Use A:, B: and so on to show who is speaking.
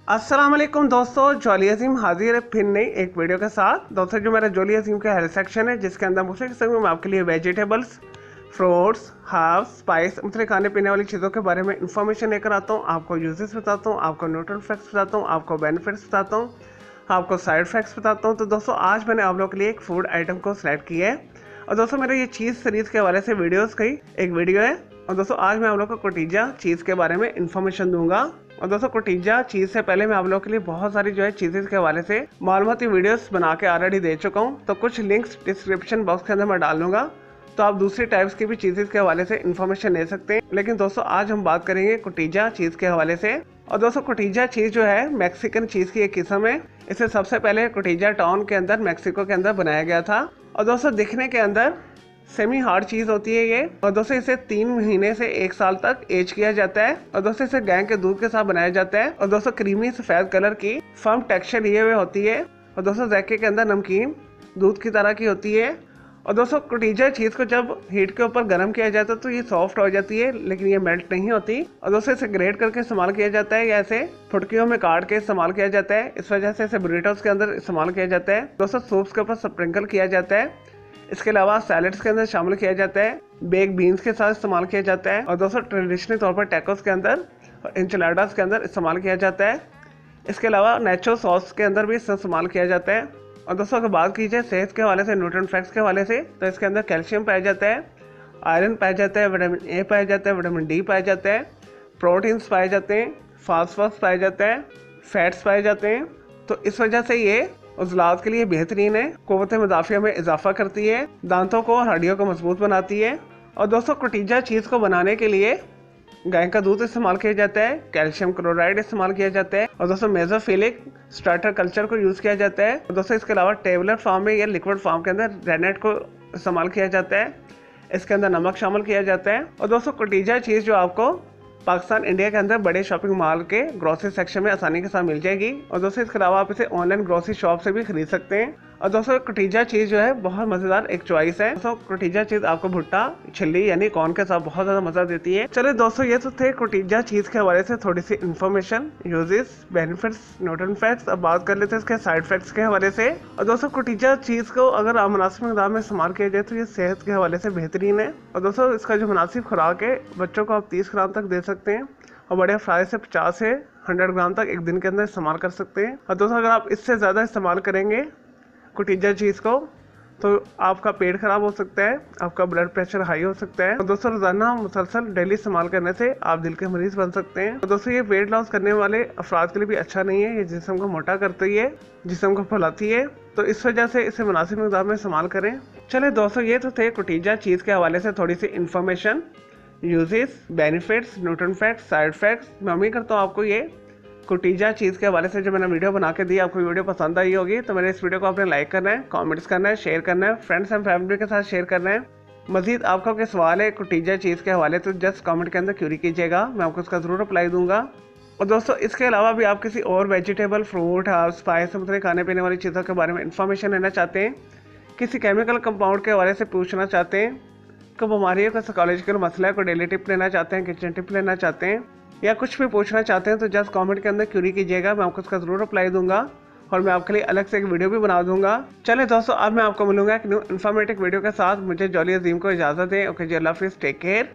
A: अस्सलाम वालेकुम दोस्तों, जॉली अजीम हाजिर है फिर नई एक वीडियो के साथ। दोस्तों जो मेरा जॉली अजीम का हेल्थ सेक्शन है जिसके अंदर मुख्तलिफ किस्म में मैं आपके लिए वेजिटेबल्स, फ्रूट्स, हर्ब्स, स्पाइस, मुख्तलिफ खाने पीने वाली चीज़ों के बारे में इंफॉर्मेशन लेकर आता हूँ। आपको यूजेस बताता हूँ, आपको न्यूट्रिएंट फैक्ट्स बताता हूँ, आपको बेनिफिट्स बताता हूँ, आपको साइड इफेक्ट्स बताता हूँ। तो दोस्तों आज मैंने आप लोगों के लिए एक फूड आइटम को सिलेक्ट किया है और दोस्तों मेरे ये चीज़ सीरीज़ के हवाले से वीडियोज़ की एक वीडियो है। और दोस्तों आज मैं आप लोग को कोटिजा चीज़ के बारे में इंफॉर्मेशन दूंगा। और दोस्तों कोटिजा चीज़ से पहले मैं आप लोगों के लिए बहुत सारी जो है चीज़ें के हवाले से मालूमाती वीडियोस बना के ऑलरेडी दे चुका हूँ। तो कुछ लिंक्स डिस्क्रिप्शन बॉक्स के अंदर मैं डाल दूंगा, तो आप दूसरी टाइप्स की भी चीज़ें के हवाले से इंफॉर्मेशन ले सकते हैं। लेकिन दोस्तों आज हम बात करेंगे कोटिजा चीज़ के हवाले से। और दोस्तों कोटिजा चीज़ जो है मैक्सिकन चीज़ की एक किस्म है। इसे सबसे पहले कोटिजा टाउन के अंदर मैक्सिको के अंदर बनाया गया था। और दोस्तों दिखने के अंदर सेमी हार्ड चीज़ होती है ये। और दोस्तों इसे 3 महीने से 1 साल तक एज किया जाता है। और दोस्तों इसे गाय के दूध के साथ बनाया जाता है। और दोस्तों क्रीमी सफ़ेद कलर की फर्म टेक्सचर लिए हुए होती है। और दोस्तों जायके के अंदर नमकीन दूध की तरह की होती है। और दोस्तों कोटिजा चीज़ को जब हीट के ऊपर गर्म किया जाता है तो ये सॉफ्ट हो जाती है, लेकिन ये मेल्ट नहीं होती। और दोस्तों इसे ग्रेट करके इस्तेमाल किया जाता है या ऐसे फुटकियों में काट के इस्तेमाल किया जाता है। इस वजह से इसे बुरीटोस के अंदर इस्तेमाल किया जाता है। दोस्तों सूप्स के ऊपर स्प्रिंकल किया जाता है। इसके अलावा सैलड्स के अंदर शामिल किया जाता है, बेक बीन्स के साथ इस्तेमाल किया जाता है। और दोस्तों ट्रेडिशनल तौर पर टैकोस के अंदर और इंचलाडास के अंदर इस्तेमाल किया जाता है। इसके अलावा नेचो सॉस के अंदर भी इस्तेमाल किया जाता है। और दोस्तों अगर बात की जाए सेहत के हवाले से, न्यूट्रिएंट फैक्ट्स के हवाले से, तो इसके अंदर कैल्शियम पाया जाता है, आयरन पाया जाता है, विटामिन ए पाया जाता है, विटामिन डी पाया जाता है, प्रोटीन्स पाए जाते हैं, फास्फोरस पाया जाता है, फैट्स पाए जाते हैं। तो इस वजह से ये उजलात के लिए बेहतरीन है, क़ुव्वत मुदाफ़िया में इजाफा करती है, दांतों को और हड्डियों को मजबूत बनाती है। और दोस्तों कोटिजा चीज़ को बनाने के लिए गाय का दूध इस्तेमाल किया जाता है, कैल्शियम क्लोराइड इस्तेमाल किया जाता है। और दोस्तों मेसोफिलिक स्टार्टर कल्चर को यूज़ किया जाता है। और दोस्तों इसके अलावा टेबलेट फॉर्म में या लिक्विड फॉर्म के अंदर रेनेट को इस्तेमाल किया जाता है। इसके अंदर नमक शामिल किया जाता है। और दोस्तों कोटिजा चीज़ जो आपको पाकिस्तान इंडिया के अंदर बड़े शॉपिंग मॉल के ग्रोसरी सेक्शन में आसानी के साथ मिल जाएगी। और दोस्तों इसके अलावा आप इसे ऑनलाइन ग्रोसरी शॉप से भी खरीद सकते हैं। और दोस्तों कोटिजा चीज़ जो है बहुत मज़ेदार एक चॉइस है। दोस्तों कोटिजा चीज़ आपको भुट्टा छिल्ली यानी कॉर्न के साथ बहुत ज़्यादा मज़ा देती है। चलिए दोस्तों ये तो थे कोटिजा चीज़ के हवाले से थोड़ी सी information, uses, benefits, nutrient facts. अब बात कर लेते हैं इसके साइड इफेक्ट्स के हवाले से। और दोस्तों कोटिजा चीज़ को अगर आप मुनासिब मिक़दार में इस्तेमाल किया जाए तो ये सेहत के हवाले से बेहतरीन है। और दोस्तों इसका जो मुनासिब खुराक है, बच्चों को आप 30 ग्राम तक दे सकते हैं और बड़े अफराद से 50 से 100 ग्राम तक एक दिन के अंदर इस्तेमाल कर सकते हैं। और दोस्तों अगर आप इससे ज़्यादा इस्तेमाल करेंगे कोटिजा चीज़ को तो आपका पेट खराब हो सकता है, आपका ब्लड प्रेशर हाई हो सकता है। और दोस्तों रोज़ाना मुसलसल डेली इस्तेमाल करने से आप दिल के मरीज़ बन सकते हैं। और दोस्तों ये वेट लॉस करने वाले अफराद के लिए भी अच्छा नहीं है, ये जिस्म को मोटा करती है, जिस्म को फैलाती है। तो इस वजह से इसे मुनासिब मिक़दार में इस्तेमाल करें। चले दोस्तों ये तो थे कोटिजा चीज़ के हवाले से थोड़ी सी information, uses, benefits, nutrient facts, side effects. मैं उम्मीद करता हूँ आपको ये कोटिजा चीज़ के हवाले से जो मैंने वीडियो बना के दी आपको वीडियो पसंद आई होगी। तो मेरे इस वीडियो को आपने लाइक करना है, कमेंट्स करना है, शेयर करना है, फ्रेंड्स एंड फैमिली के साथ शेयर करना है। मजीद आपका कोई सवाल है कोटिजा चीज़ के हवाले तो जस्ट कमेंट के अंदर क्यूरी कीजिएगा, मैं आपको उसका ज़रूर रिप्लाई दूंगा। और दोस्तों इसके अलावा भी आप किसी और वेजिटेबल, फ्रूट, हर्ब्स, स्पाइस, मतलब खाने पीने वाली चीज़ों के बारे में इंफॉर्मेशन लेना चाहते हैं, किसी केमिकल कंपाउंड के हवाले से पूछना चाहते हैं, कोई बीमारी का साइकोलॉजिकल मसला है, कोई डेली टिप लेना चाहते हैं, किचन टिप लेना चाहते हैं, या कुछ भी पूछना चाहते हैं तो जस्ट कमेंट के अंदर क्यूरी कीजिएगा, मैं आपको उसका ज़रूर रिप्लाई दूंगा और मैं आपके लिए अलग से एक वीडियो भी बना दूंगा। चले दोस्तों अब मैं आपको मिलूंगा एक न्यू इन्फॉर्मेटिव वीडियो के साथ। मुझे जॉली अजीम को इजाज़त दें। ओके जी, अल्लाह हाफिज़, टेक केयर।